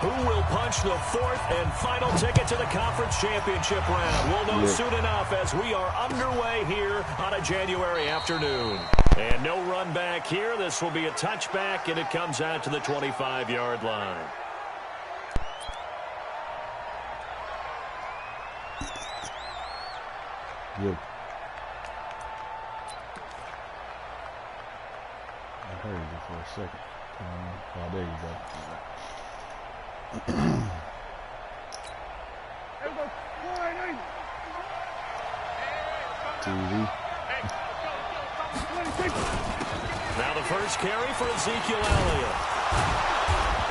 Who will punch the fourth and final ticket to the conference championship round? We'll know soon enough as we are underway here on a January afternoon. And no run back here. This will be a touchback, and it comes out to the 25-yard line. Good. I heard you for a second. Oh, there you go. TV. Now the first carry for Ezekiel Elliott.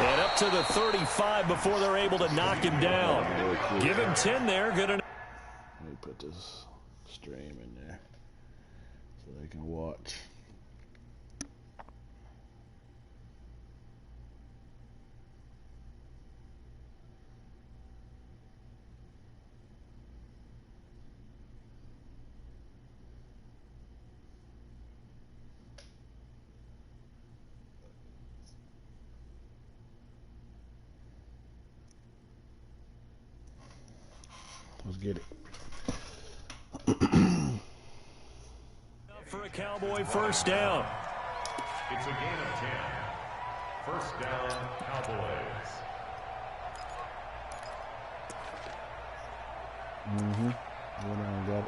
And up to the 35 before they're able to knock him down. Give him 10 there. Good enough. Let me put this stream in there so they can watch. Let's get it. For a Cowboy first down. It's a gain of 10. First down, Cowboys. Got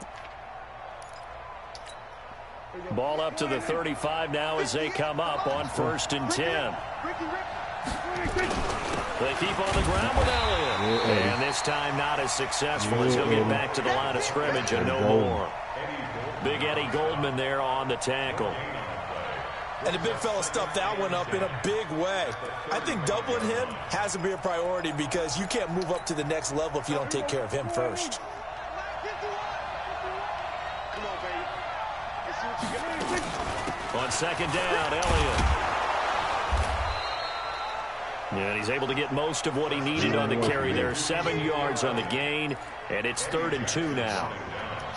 it. Ball up to the 35 now as they come up on 1st and 10. They keep on the ground with Elliott. And this time not as successful as he'll get back to the line of scrimmage and no more. Big Eddie Goldman there on the tackle. And the big fella stuffed that one up in a big way. I think doubling him has to be a priority because you can't move up to the next level if you don't take care of him first. On 2nd down, Elliott. And he's able to get most of what he needed on the carry there. 7 yards on the gain, and it's 3rd and 2 now.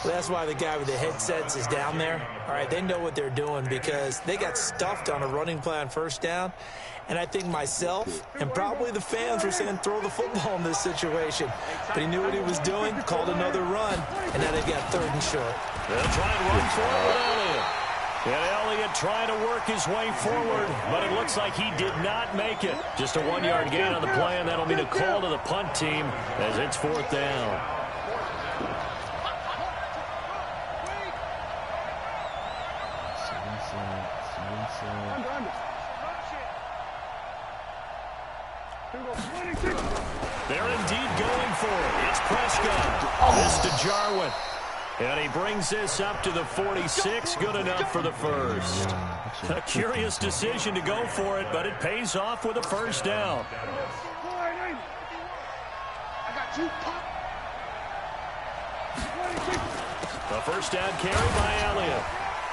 Well, that's why the guy with the headsets is down there. All right, they know what they're doing because they got stuffed on a running play on 1st down. And I think myself and probably the fans were saying throw the football in this situation. But he knew what he was doing, called another run, and now they've got 3rd and short. They'll try and run for it with Elliott. And Elliott trying to work his way forward, but it looks like he did not make it. Just a 1-yard gain on the play, and that'll mean a call to the punt team as it's 4th down. They're indeed going for it. It's Prescott. This to Jarwin. And he brings this up to the 46. Good enough for the first. A curious decision to go for it, but it pays off with a 1st down. A 1st down carry by Elliott.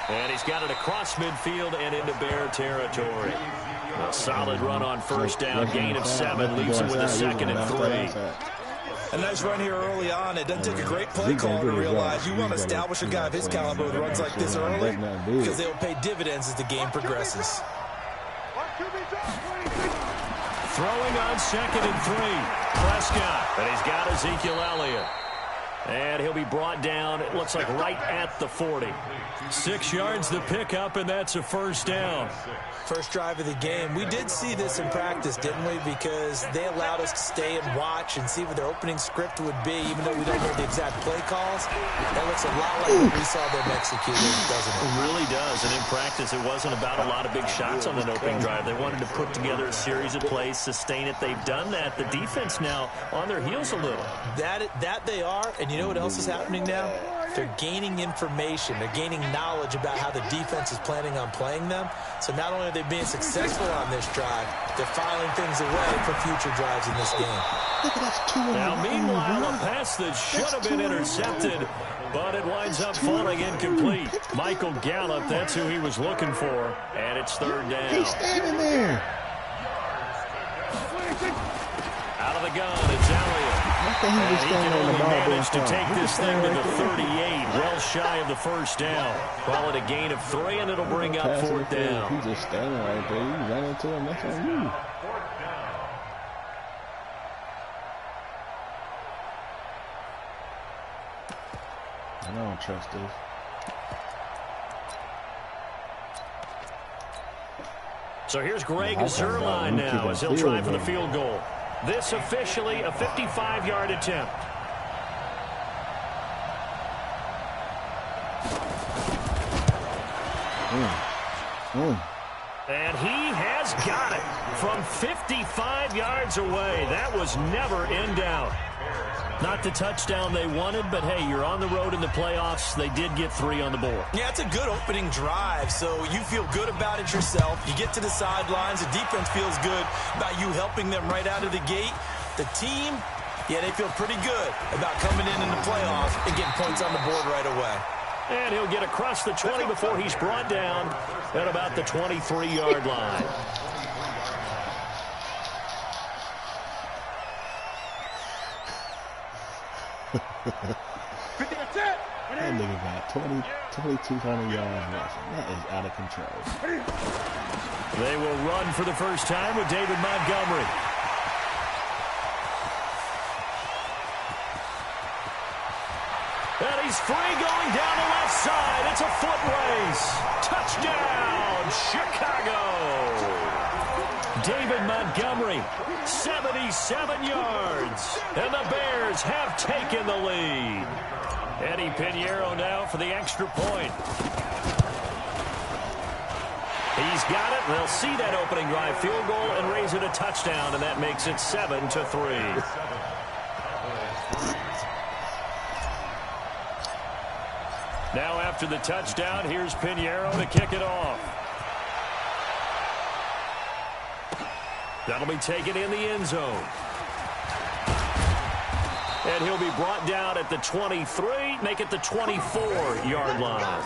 And he's got it across midfield and into Bear territory. A solid run on 1st down. Gain of 7 leaves him with a 2nd and 3. A nice run here early on. It doesn't take a great play call to realize you want to establish a guy of his caliber with runs like this early because they will pay dividends as the game progresses. Throwing on 2nd and 3. Prescott. And he's got Ezekiel Elliott. And he'll be brought down, it looks like right at the 40. 6 yards the pickup, and that's a 1st down. First drive of the game. We did see this in practice, didn't we? Because they allowed us to stay and watch and see what their opening script would be, even though we don't know the exact play calls. That looks a lot like what we saw them execute, doesn't it? It really does, and in practice it wasn't about a lot of big shots on the opening drive. They wanted to put together a series of plays, sustain it. They've done that. The defense now on their heels a little. That they are, and you know what else is happening now? They're gaining information. They're gaining knowledge about how the defense is planning on playing them. So not only are they being successful on this drive, they're filing things away for future drives in this game. Now, meanwhile, a pass that should have been intercepted, but it winds up falling incomplete. Michael Gallup, that's who he was looking for, and it's 3rd down. He's standing there. Out of the gun, it's Elliott. And he can only manage to take this thing to the 38, well shy of the first down. Call it a gain of 3, and it'll bring up 4th down. He's just standing right there. You run into him, that's on you. I don't trust this. So here's Greg Zuerlein now as he'll try for the field goal. This officially a 55-yard attempt. And he has got it from 55 yards away. That was never in doubt. Not the touchdown they wanted, but hey, you're on the road in the playoffs. They did get 3 on the board. Yeah, it's a good opening drive, so you feel good about it yourself. You get to the sidelines. The defense feels good about you helping them right out of the gate. The team, yeah, they feel pretty good about coming in the playoffs and getting points on the board right away. And he'll get across the 20 before he's brought down at about the 23-yard line. That nigga got 2,200 yards rushing. That is out of control. They will run for the first time with David Montgomery. And he's free going down the left side. It's a foot race. Touchdown, Chicago. David Montgomery, 77 yards. And the Bears have taken the lead. Eddie Pinheiro now for the extra point. He's got it. They'll see that opening drive field goal and raise it a touchdown, and that makes it 7-3. Now after the touchdown, here's Pinheiro to kick it off. That'll be taken in the end zone. And he'll be brought down at the 23, make it the 24-yard line.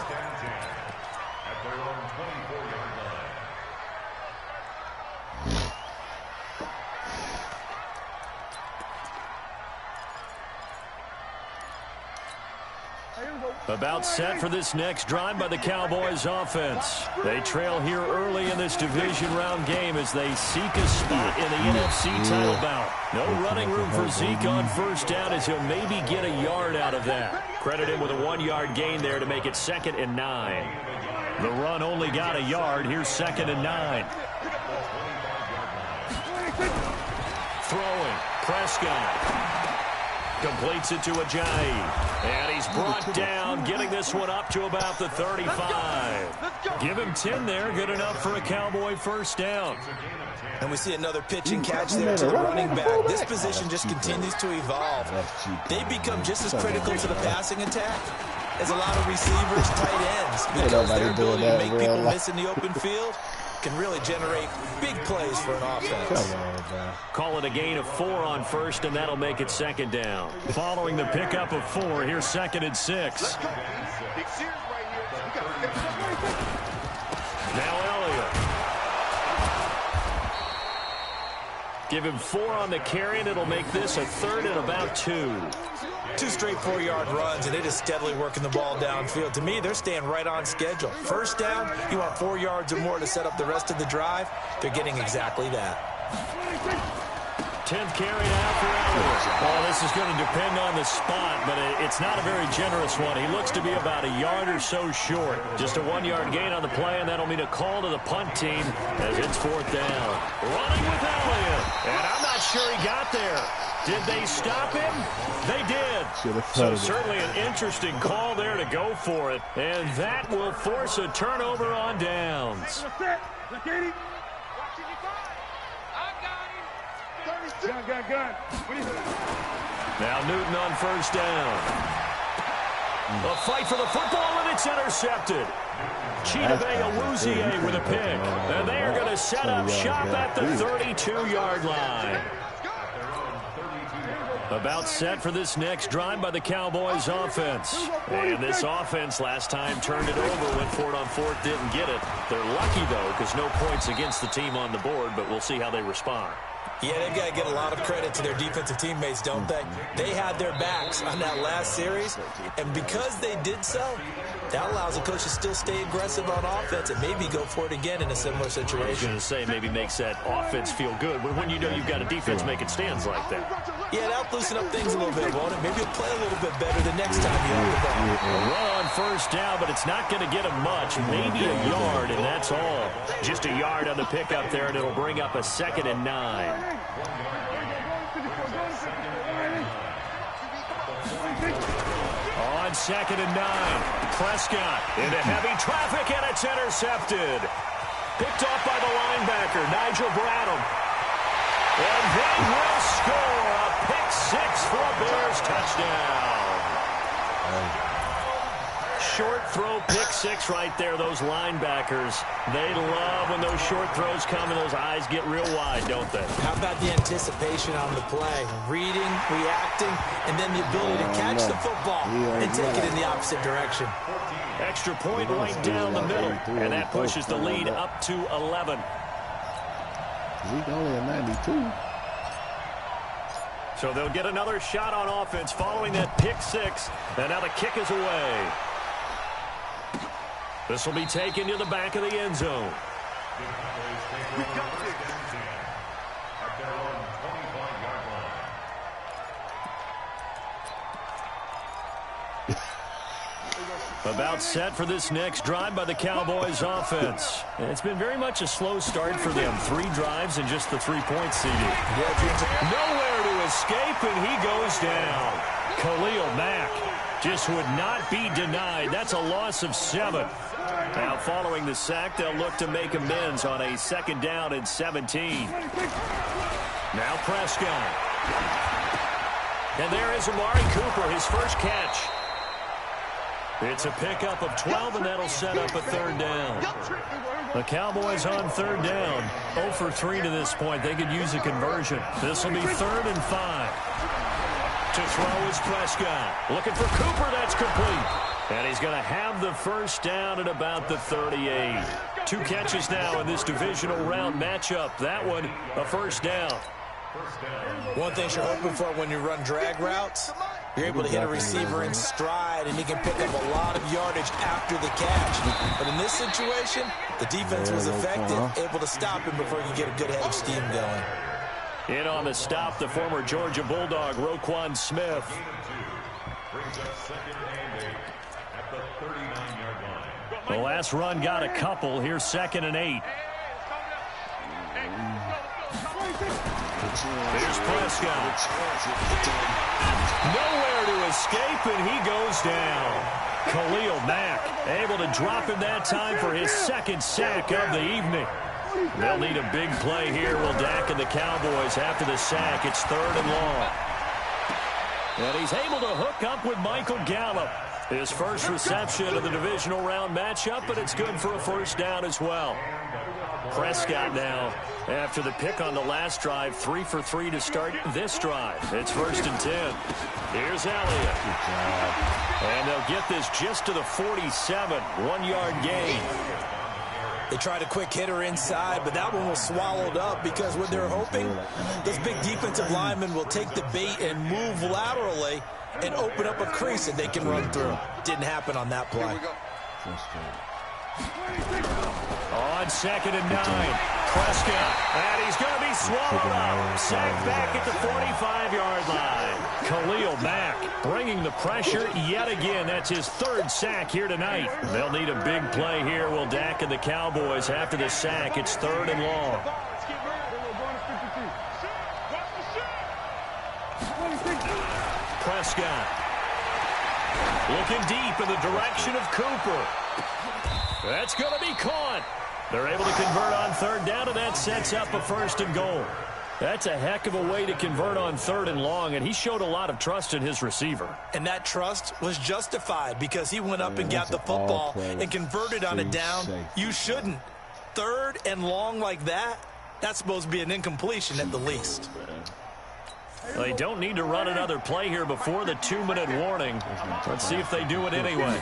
About set for this next drive by the Cowboys offense. They trail here early in this division round game as they seek a spot in the NFC title bout. No running room for Zeke on first down as he'll maybe get a yard out of that. Credit him with a 1-yard gain there to make it 2nd and 9. The run only got a yard. Here's 2nd and 9. Throwing. Prescott. Completes it to Ajayi. And he's brought down, getting this one up to about the 35. Give him 10 there. Good enough for a Cowboy first down. And we see another pitch and catch there to the running back. This position just continues to evolve. They become just as critical to the passing attack as a lot of receivers, tight ends, because their ability to make people miss in the open field can really generate big plays for an offense. Call it a gain of 4 on first, and that'll make it 2nd down. Following the pickup of 4, here's 2nd and 6. Now Elliott. Give him 4 on the carry, and it'll make this a 3rd and about 2. 2 straight 4-yard runs, and they just steadily working the ball downfield. To me, they're staying right on schedule. First down, you want 4 yards or more to set up the rest of the drive. They're getting exactly that. 10th carry now for Elliott. Well, this is going to depend on the spot, but it's not a very generous one. He looks to be about a yard or so short. Just a 1-yard gain on the play, and that'll mean a call to the punt team as it's 4th down. Running with Elliott, and I'm not sure he got there. Did they stop him? They did. So certainly an interesting call there to go for it. And that will force a turnover on downs. Now Newton on first down. A fight for the football, and it's intercepted. Chidobe Awuzie with a pick. And they are going to set up shop at the 32-yard line. About set for this next drive by the Cowboys offense. And this offense last time turned it over, went for it on fourth, didn't get it. They're lucky, though, because no points against the team on the board, but we'll see how they respond. Yeah, they've got to get a lot of credit to their defensive teammates, don't they? They had their backs on that last series, and because they did so, that allows the coach to still stay aggressive on offense and maybe go for it again in a similar situation. I was going to say maybe makes that offense feel good, but when you know you've got a defense making stands like that. Yeah, that'll loosen up things a little bit, won't it? Maybe you'll play a little bit better the next time you have the ball. A run on first down, but it's not going to get him much. Maybe a yard, and that's all. Just a yard on the pickup there, and it'll bring up a 2nd and 9. On 2nd and 9, Prescott into heavy traffic, and it's intercepted. Picked off by the linebacker, Nigel Bradham. And they will score a pick-6 for a Bears touchdown. Short throw, pick-6 right there, those linebackers. They love when those short throws come and those eyes get real wide, don't they? How about the anticipation on the play? Reading, reacting, and then the ability to catch the football and take it in the opposite direction. Extra point right down the middle, and that pushes the lead up to 11. He's only a 92. So they'll get another shot on offense following that pick-6, and now the kick is away. This will be taken to the back of the end zone. About set for this next drive by the Cowboys offense. It's been very much a slow start for them. 3 drives and just the 3-point seeding. Nowhere to escape, and he goes down. Khalil Mack just would not be denied. That's a loss of 7. Now following the sack, they'll look to make amends on a 2nd down and 17. Now Prescott. And there is Amari Cooper, his first catch. It's a pickup of 12, and that'll set up a 3rd down. The Cowboys on 3rd down. 0 for 3 to this point. They could use a conversion. This will be 3rd and 5. To throw is Prescott. Looking for Cooper. That's complete. And he's going to have the first down at about the 38. 2 catches now in this divisional round matchup. That one, a first down. One thing you're hoping for when you run drag routes, you're able to hit a receiver in stride, and he can pick up a lot of yardage after the catch. But in this situation, the defense was effective, able to stop him before he could get a good head of steam going. In on the stop, the former Georgia Bulldog, Roquan Smith. The last run got a couple. Here's 2nd and 8. Here's Prescott. Nowhere to escape, and he goes down. Khalil Mack able to drop him that time for his 2nd sack of the evening. They'll need a big play here. Will Dak and the Cowboys after the sack. It's 3rd and long. And he's able to hook up with Michael Gallup. His first reception of the divisional round matchup, but it's good for a first down as well. Prescott now, after the pick on the last drive, 3 for 3 to start this drive. It's 1st and 10. Here's Elliott. And they'll get this just to the 47. 1-yard gain. They tried a quick hitter inside, but that one was swallowed up because what they're hoping, those big defensive linemen will take the bait and move laterally and open up a crease that they can run through. Didn't happen on that play. On 2nd and 9, Prescott, and he's going to be swallowed up. Sacked back at the 45-yard line. Khalil Mack bringing the pressure yet again. That's his 3rd sack here tonight. They'll need a big play here. Will Dak and the Cowboys after the sack. It's 3rd and long. Prescott looking deep in the direction of Cooper. That's going to be caught. They're able to convert on 3rd down, and that sets up a 1st and goal. That's a heck of a way to convert on 3rd and long, and he showed a lot of trust in his receiver. And that trust was justified because he went up and got the football and converted on a down. You shouldn't. 3rd and long like that, that's supposed to be an incompletion at the least. They don't need to run another play here before the 2-minute warning. Let's see if they do it anyway.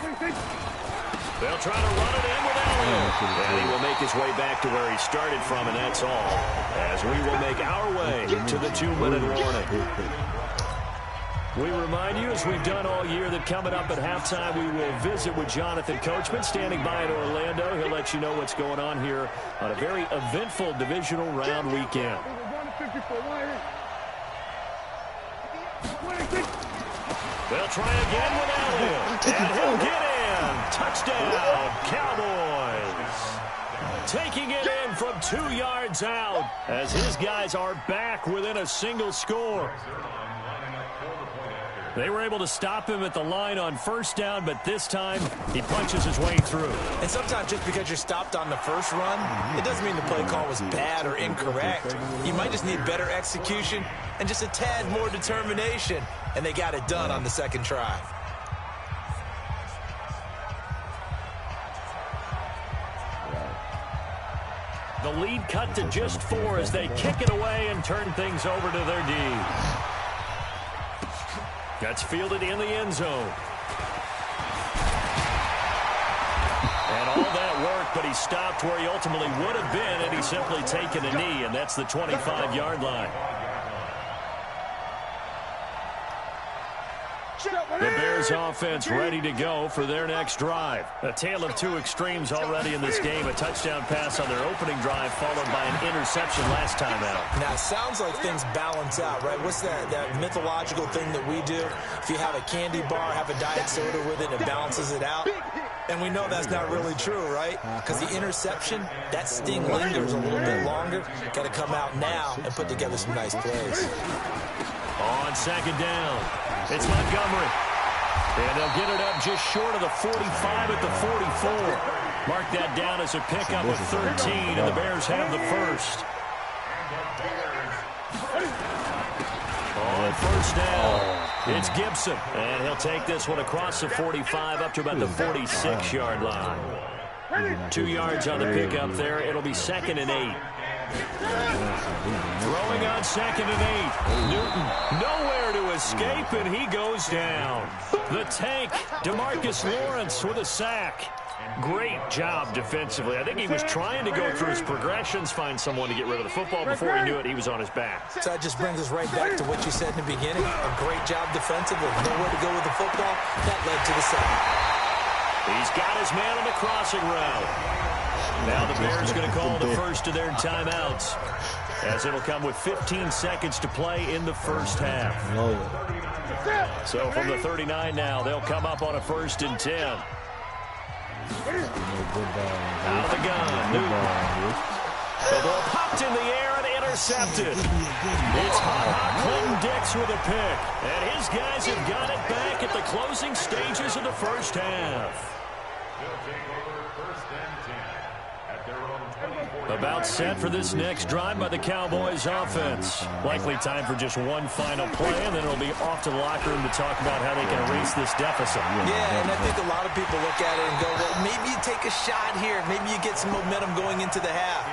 They'll try to run it in with Elliott. And he will make his way back to where he started from, and that's all. As we will make our way to the 2-minute warning. We remind you, as we've done all year, that coming up at halftime, we will visit with Jonathan Coachman, standing by in Orlando. He'll let you know what's going on here on a very eventful divisional round weekend. They'll try again with Elliott, and he'll get in. Touchdown, Cowboys. Taking it in from 2 yards out as his guys are back within a single score. They were able to stop him at the line on first down, but this time he punches his way through. And sometimes just because you're stopped on the first run, it doesn't mean the play call was bad or incorrect. You might just need better execution and just a tad more determination, and they got it done on the second try. The lead cut to just 4 as they kick it away and turn things over to their D. That's fielded in the end zone. And all that work, but he stopped where he ultimately would have been had he simply taken a knee, and that's the 25-yard line. The Bears offense ready to go for their next drive. A tale of two extremes already in this game. A touchdown pass on their opening drive followed by an interception last time out. Now, it sounds like things balance out, right? What's that mythological thing that we do? If you have a candy bar, have a diet soda with it, it balances it out. And we know that's not really true, right? Because the interception, that sting lingers a little bit longer. Got to come out now and put together some nice plays. On second down, it's Montgomery. And they'll get it up just short of the 45 at the 44. Mark that down as a pickup of 13, and the Bears have the first. On first down, it's Gibson. And he'll take this one across the 45 up to about the 46-yard line. 2 yards on the pickup there. It'll be 2nd and 8. Throwing on 2nd and 8. Newton nowhere to escape, and he goes down. The tank, DeMarcus Lawrence with a sack. Great job defensively. I think he was trying to go through his progressions, find someone to get rid of the football. Before he knew it, he was on his back. So that just brings us right back to what you said in the beginning. A great job defensively. Nowhere to go with the football. That led to the sack. He's got his man on the crossing route. Now the Bears going to call the first of their timeouts, as it'll come with 15 seconds to play in the first half. So from the 39 now, they'll come up on a 1st and 10. Out of the gun, Newton. The ball popped in the air and intercepted. It's Clinton Dix with a pick, and his guys have got it back at the closing stages of the first half. About set for this next drive by the Cowboys offense. Likely time for just one final play, and then it'll be off to the locker room to talk about how they can erase this deficit. Yeah, and I think a lot of people look at it and go, well, maybe you take a shot here. Maybe you get some momentum going into the half.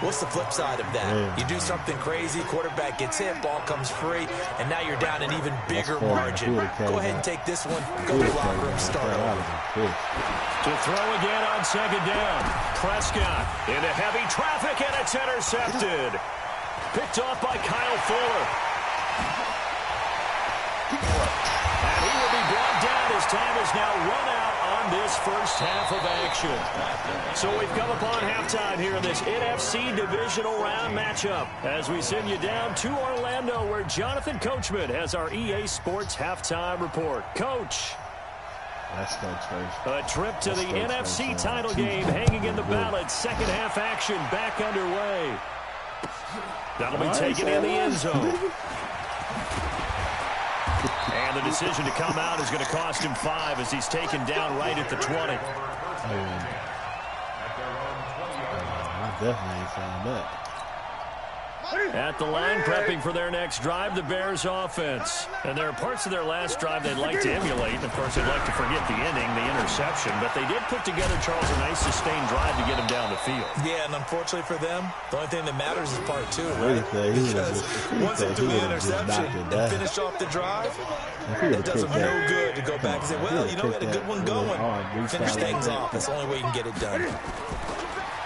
What's the flip side of that? You do something crazy, quarterback gets hit, ball comes free, and now you're down an even bigger margin. Go ahead and take this one, go to the locker room, start over. To throw again on 2nd down. Prescott into heavy traffic, and it's intercepted. Picked off by Kyle Fuller. And he will be brought down as time is now run out on this first half of action. So we've come upon halftime here in this NFC Divisional Round matchup as we send you down to Orlando, where Jonathan Coachman has our EA Sports Halftime Report. Coach. A trip to the NFC title game hanging in the balance. Second half action back underway. That'll be taken in the end zone. And the decision to come out is going to cost him 5 as he's taken down right at the 20. I definitely ain't saying that. At the line, prepping for their next drive, the Bears offense. And there are parts of their last drive they'd like to emulate. And, of course, they'd like to forget the inning, the interception. But they did put together, Charles, a nice sustained drive to get him down the field. Yeah, and unfortunately for them, the only thing that matters is part two, right? Because once they do the interception and finish off the drive, it does them no good to go back and say, well, you know, we had a good one going. Finish things off. That's the only way you can get it done.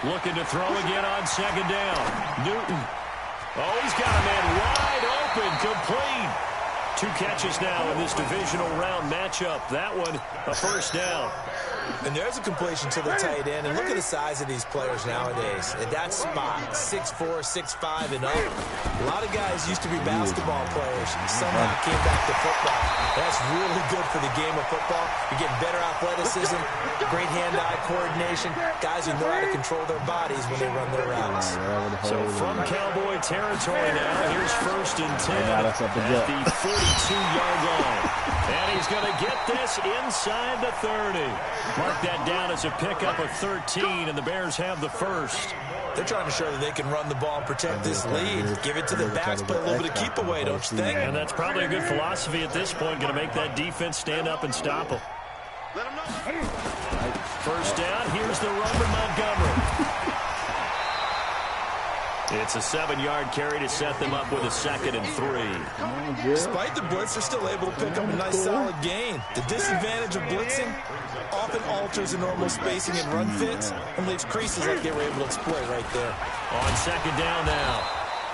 Looking to throw again on second down. Newton. Oh, he's got a man wide open, complete. 2 catches now in this divisional round matchup. That one, a first down. And there's a completion to the tight end. And look at the size of these players nowadays. At that spot, 6'4", 6'5", and up. A lot of guys used to be basketball players. Somehow came back to football. That's really good for the game of football. You're getting better athleticism, great hand-eye coordination. Guys who know how to control their bodies when they run their routes. So from Cowboy territory now, here's 1st and 10 at the 42-yard line. And he's going to get this inside the 30. Mark that down as a pickup of 13, and the Bears have the first. They're trying to show that they can run the ball and protect this lead. Give it to the backs, play a little bit of keep away, don't you think? And that's probably a good philosophy at this point, going to make that defense stand up and stop them. First down, here's the run from Montgomery. It's a 7-yard carry to set them up with a 2nd and 3. Despite the blitz, they're still able to pick up a nice solid gain. The disadvantage of blitzing often alters the normal spacing and run fits and leaves creases like they were able to exploit right there. On second down now,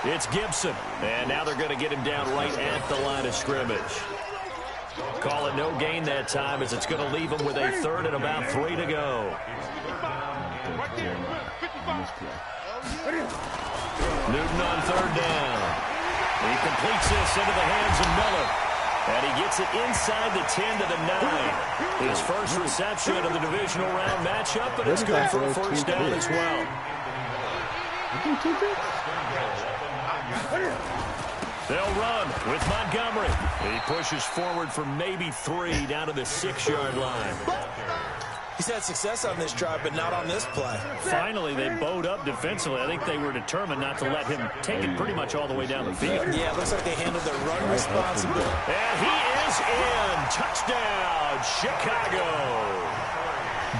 it's Gibson. And now they're going to get him down right at the line of scrimmage. Call it no gain that time as it's going to leave him with a 3rd and about 3 to go. Newton on 3rd down. He completes this into the hands of Miller. And he gets it inside the 10 to the 9. His first reception of the divisional round matchup, but it's good for a first down as well. They'll run with Montgomery. He pushes forward for maybe 3 down to the 6-yard line. He's had success on this drive, but not on this play. Finally, they bowed up defensively. I think they were determined not to let him take it pretty much all the way down the field. Yeah, it looks like they handled their run responsibility. And he is in. Touchdown, Chicago.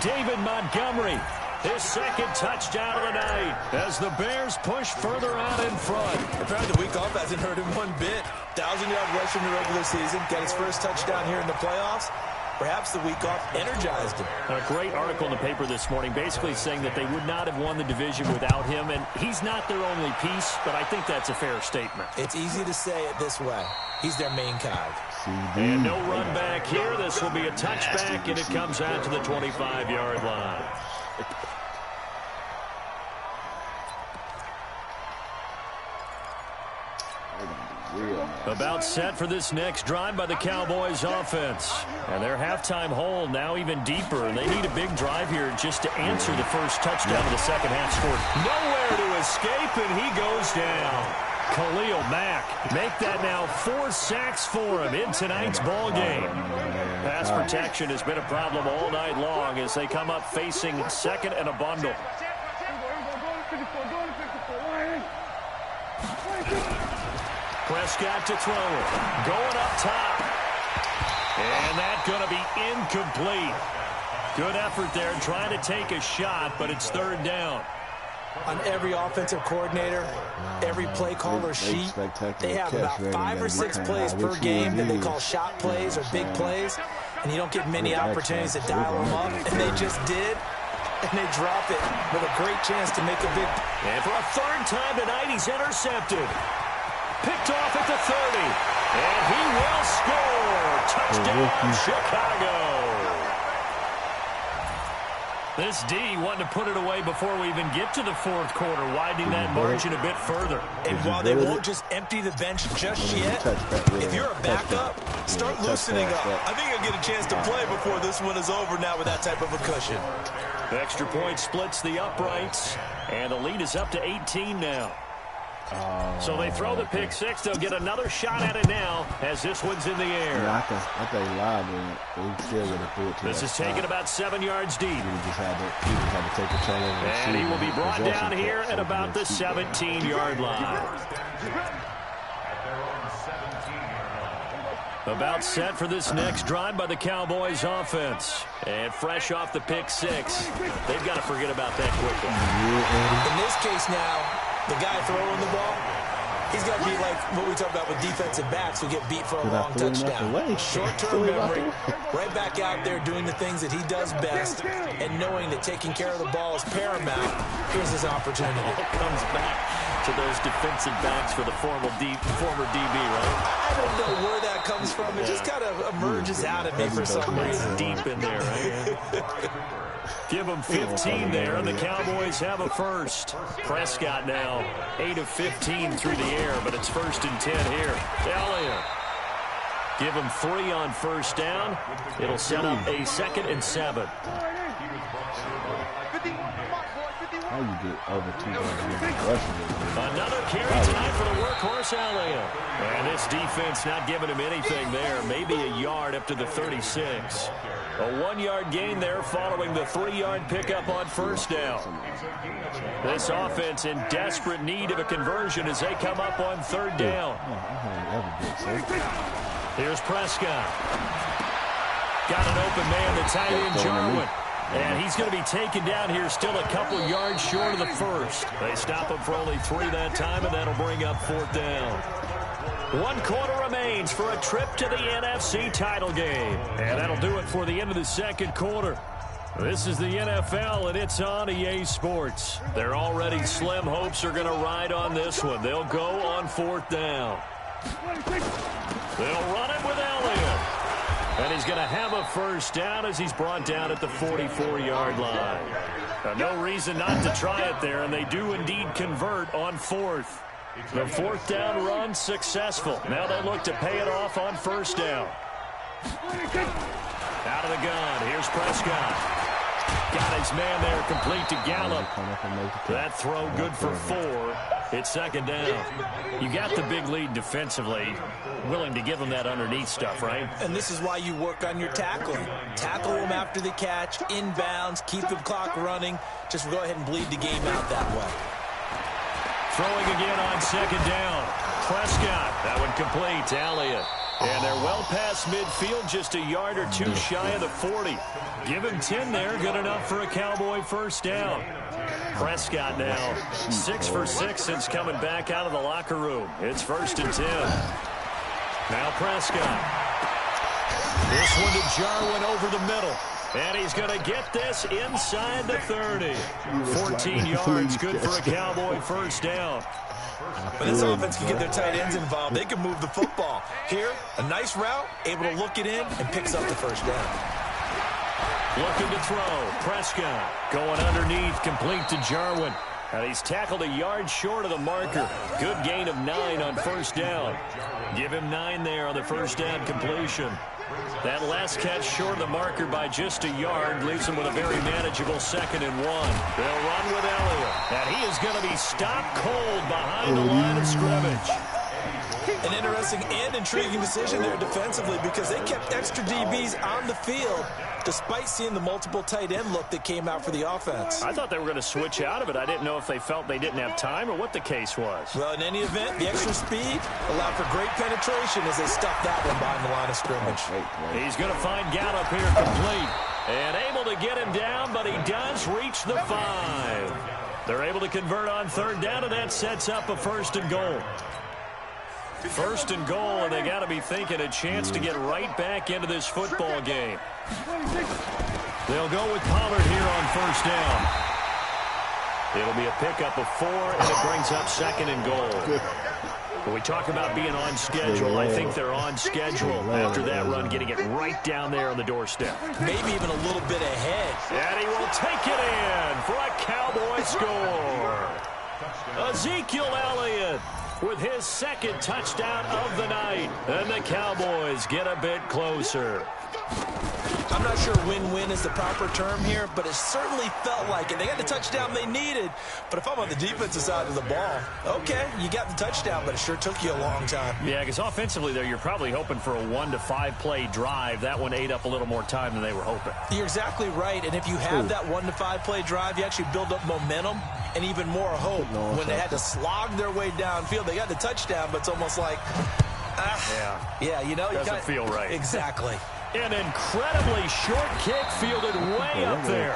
David Montgomery, his 2nd touchdown of the night as the Bears push further out in front. Apparently the week off hasn't hurt him one bit. 1,000-yard rush in the regular season. Got his first touchdown here in the playoffs. Perhaps the week off energized him. A great article in the paper this morning basically saying that they would not have won the division without him, and he's not their only piece, but I think that's a fair statement. It's easy to say it this way. He's their main cog. And no run back here. This will be a touchback, and it comes out to the 25-yard line. About set for this next drive by the Cowboys offense. And their halftime hole now even deeper. And they need a big drive here just to answer the first touchdown of the second half scored. Nowhere to escape, and he goes down. Khalil Mack make that now 4 sacks for him in tonight's ball game. Pass protection has been a problem all night long as they come up facing 2nd and a bundle. Prescott to throw it. Going up top. And that's going to be incomplete. Good effort there trying to take a shot, but it's 3rd down. On every offensive coordinator, every play caller sheet, they have about 5 or 6 plays per game that they call shot plays or big plays, and you don't get many opportunities to dial them up, and they just did, and they drop it with a great chance to make a big. And for a 3rd time tonight, he's intercepted. Picked off at the 30, and he will score. Touchdown, Chicago. This D wanted to put it away before we even get to the 4th quarter, widening that margin a bit further. And while they won't just empty the bench just yet, if you're a backup, start loosening up. I think you'll get a chance to play before this one is over now with that type of a cushion. The extra point splits the uprights, and the lead is up to 18 now. So they throw the pick 6. They'll get another shot at it now as this one's in the air. Yeah, I think live with it. He still would have threw it to This is taken about 7 yards deep. He just had to take a turnover. And he will be brought down here at about the 17-yard line. About set for this next drive by the Cowboys offense. And fresh off the pick six. They've got to forget about that quickly. In this case now, the guy throwing the ball, he's got to be like what we talk about with defensive backs who get beat for a long touchdown. Short-term memory, right back out there doing the things that he does best and knowing that taking care of the ball is paramount. Here's his opportunity. It comes back to those defensive backs for the former DB, right? I don't know where that comes from. It just kind of emerges out at me for some reason. Deep in there, right? Give them 15 there, and the Cowboys have a first. Prescott now 8 of 15 through the air, but it's 1st and 10 here. Elliott. Give them 3 on first down. It'll set up a 2nd and 7. How you get over 2,000 rushing? Another carry tonight for the workhorse Elliott. And this defense not giving him anything there. Maybe a yard up to the 36. A 1-yard gain there following the 3-yard pickup on first down. This offense in desperate need of a conversion as they come up on 3rd down. Here's Prescott. Got an open man, the tight end Jarwin. And he's going to be taken down here still a couple yards short of the first. They stop him for only 3 that time, and that'll bring up 4th down. 1 quarter remains for a trip to the NFC title game. And that'll do it for the end of the 2nd quarter. This is the NFL, and it's on EA Sports. Their already slim hopes are going to ride on this one. They'll go on 4th down. They'll run it with Elliott. And he's going to have a first down as he's brought down at the 44-yard line. No reason not to try it there, and they do indeed convert on 4th. The 4th down run successful. Now they look to pay it off on first down. Out of the gun, here's Prescott. Got his man there, complete to Gallup. That throw good for 4. It's 2nd down. You got the big lead defensively. Willing to give them that underneath stuff, right? And this is why you work on your tackling. Tackle them after the catch, inbounds, keep the clock running. Just go ahead and bleed the game out that way. Throwing again on 2nd down. Prescott, that one complete to Elliott. And they're well past midfield, just a yard or 2 shy of the 40. Give him 10 there, good enough for a Cowboy first down. Prescott now 6 for 6 since coming back out of the locker room. It's 1st and 10. Now Prescott. This one to Jarwin over the middle. And he's going to get this inside the 30. 14 yards, good for a Cowboy first down. When this offense can get their tight ends involved, they can move the football. Here, a nice route, able to look it in, and picks up the first down. Looking to throw. Prescott going underneath, complete to Jarwin. And he's tackled a yard short of the marker. Good gain of 9 on first down. Give him 9 there on the first down completion. That last catch short of the marker by just a yard leaves him with a very manageable 2nd and 1. They'll run with Elliott. And he is going to be stopped cold behind the line of scrimmage. An interesting and intriguing decision there defensively because they kept extra DBs on the field despite seeing the multiple tight end look that came out for the offense. I thought they were going to switch out of it. I didn't know if they felt they didn't have time or what the case was. Well, in any event, the extra speed allowed for great penetration as they stuffed that one behind the line of scrimmage. He's going to find Gallup here complete. And able to get him down, but he does reach the 5. They're able to convert on 3rd down, and that sets up a 1st and goal. 1st and goal, and they got to be thinking a chance to get right back into this football game. They'll go with Pollard here on first down. It'll be a pickup of 4, and it brings up 2nd and goal. When we talk about being on schedule, I think they're on schedule after that run, getting it right down there on the doorstep. Maybe even a little bit ahead. And he will take it in for a Cowboy score. Ezekiel Elliott with his 2nd touchdown of the night. And the Cowboys get a bit closer. I'm not sure win-win is the proper term here, but it certainly felt like it. They got the touchdown they needed, but if I'm on the defensive side of the ball, okay, you got the touchdown, but it sure took you a long time. Yeah, because offensively there, you're probably hoping for a 1 to 5 play drive. That one ate up a little more time than they were hoping. You're exactly right, and if you have that 1 to 5 play drive, you actually build up momentum, and even more hope when they had to slog their way downfield. They got the touchdown, but it's almost like, yeah, you know. Doesn't feel right. Exactly. An incredibly short kick fielded way up there.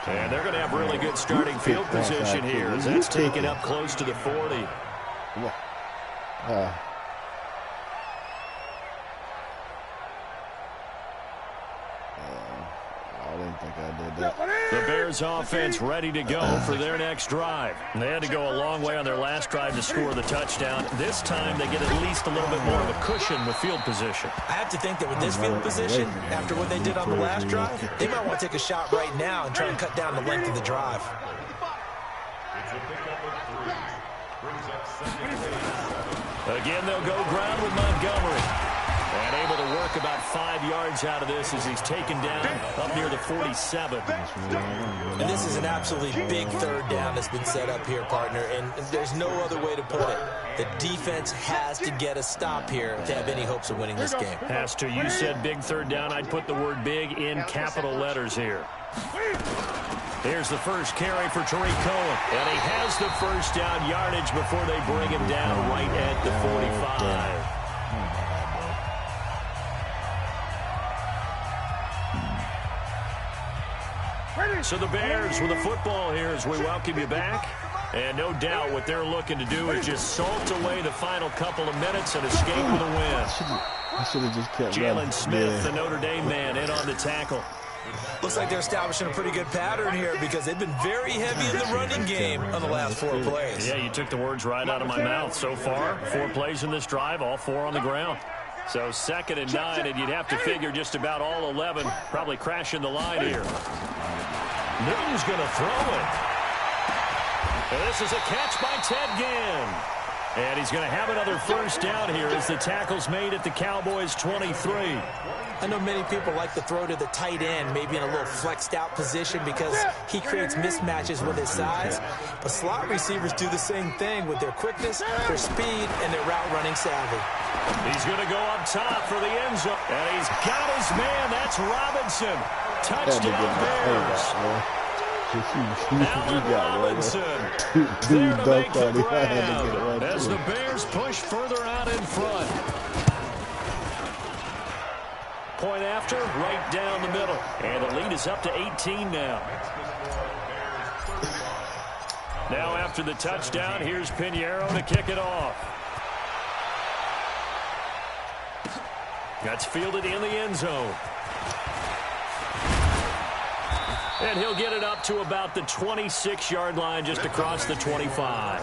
And they're going to have really good starting field position here as that's taken up close to the 40. I didn't think I did that. The Bears offense ready to go for their next drive. They had to go a long way on their last drive to score the touchdown. This time they get at least a little bit more of a cushion with field position. I have to think that with this field position, after what they did on the last drive, they might want to take a shot right now and try and cut down the length of the drive. Again, they'll go ground with Montgomery. And able to work about 5 yards out of this as he's taken down up near the 47. And this is an absolutely big third down that's been set up here, partner, and there's no other way to put it. The defense has to get a stop here to have any hopes of winning this game. Has to. You said big third down. I'd put the word big in capital letters here. Here's the first carry for Tariq Cohen. And he has the first down yardage before they bring him down right at the 45. So the Bears with the football here as we welcome you back. And no doubt what they're looking to do is just salt away the final couple of minutes and escape with a win. I should have just kept Jalen Smith, the Notre Dame man, in on the tackle. Looks like they're establishing a pretty good pattern here because they've been very heavy in the running game on the last 4 plays. Yeah, you took the words right out of my mouth. So far, 4 plays in this drive, all 4 on the ground. So 2nd and 9, and you'd have to figure just about all 11 probably crashing the line here. Newton's going to throw it. And this is a catch by Ted Ginn. And he's going to have another first down here as the tackle's made at the Cowboys' 23. I know many people like to throw to the tight end, maybe in a little flexed out position because he creates mismatches with his size. But slot receivers do the same thing with their quickness, their speed, and their route running savvy. He's going to go up top for the end zone. And he's got his man. That's Robinson. Touchdown Bears. Allen Robinson there to make the grab as the Bears push further out in front. Point after, right down the middle. And the lead is up to 18 now. Now after the touchdown, here's Pinheiro to kick it off. That's fielded in the end zone. And he'll get it up to about the 26-yard line just across the 25.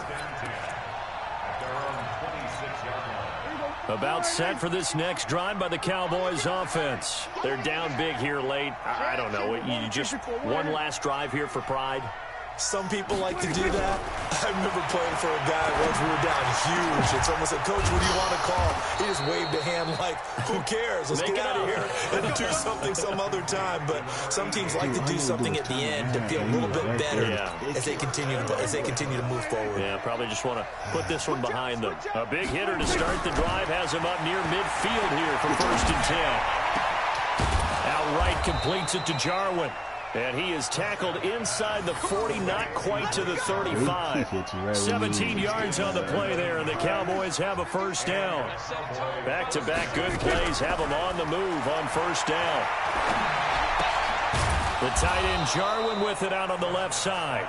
About set for this next drive by the Cowboys offense. They're down big here late. I don't know. You just one last drive here for pride. Some people like to do that. I remember playing for a guy once we were down huge. And someone said, Coach, what do you want to call? He just waved a hand like, who cares? Let's get out of here and do something some other time. But some teams like to do something at the end to feel a little bit better as they continue to move forward. Yeah, probably just want to put this one behind them. A big hitter to start the drive has him up near midfield here for 1st and 10. Outright completes it to Jarwin. And he is tackled inside the 40, not quite to the 35. 17 yards on the play there, and the Cowboys have a first down. Back-to-back good plays have them on the move on first down. The tight end Jarwin with it out on the left side.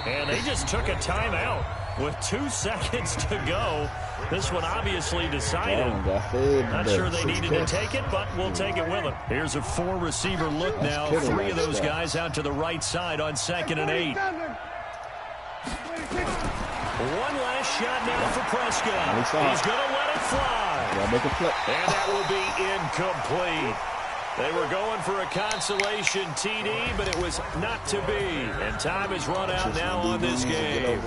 And they just took a timeout with 2 seconds to go. This one obviously decided. Not sure they needed to take it, but we'll take it with them. Here's a 4-receiver look now. 3 of those guys out to the right side on 2nd and 8. One last shot now for Prescott. He's going to let it fly. And that will be incomplete. They were going for a consolation TD, but it was not to be. And time has run out now on this game.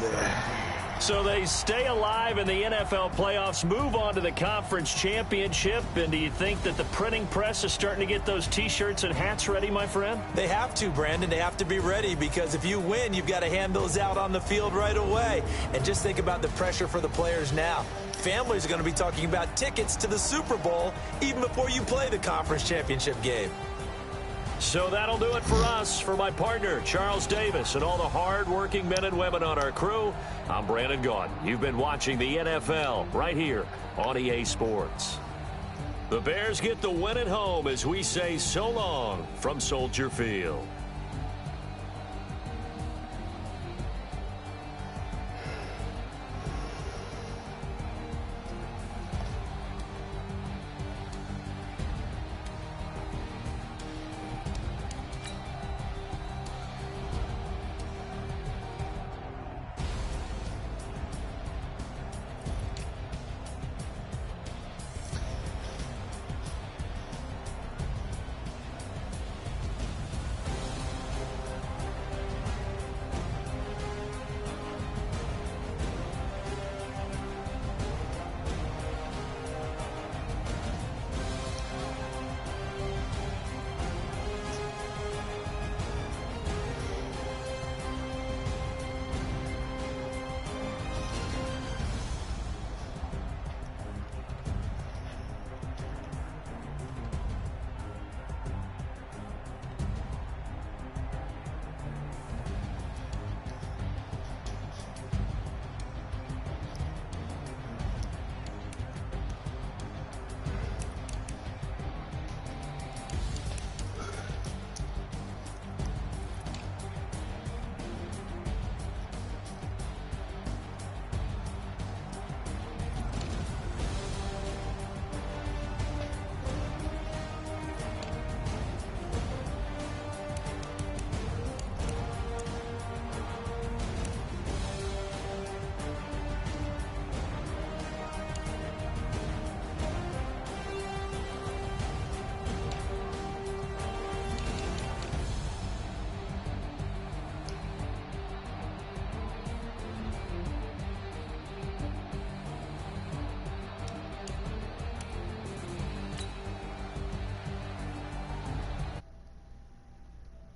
So they stay alive in the NFL playoffs, move on to the conference championship. And do you think that the printing press is starting to get those T-shirts and hats ready, my friend? They have to, Brandon. They have to be ready because if you win, you've got to hand those out on the field right away. And just think about the pressure for the players now. Families are going to be talking about tickets to the Super Bowl even before you play the conference championship game. So that'll do it for us. For my partner, Charles Davis, and all the hard-working men and women on our crew, I'm Brandon Gaudin. You've been watching the NFL right here on EA Sports. The Bears get the win at home as we say so long from Soldier Field.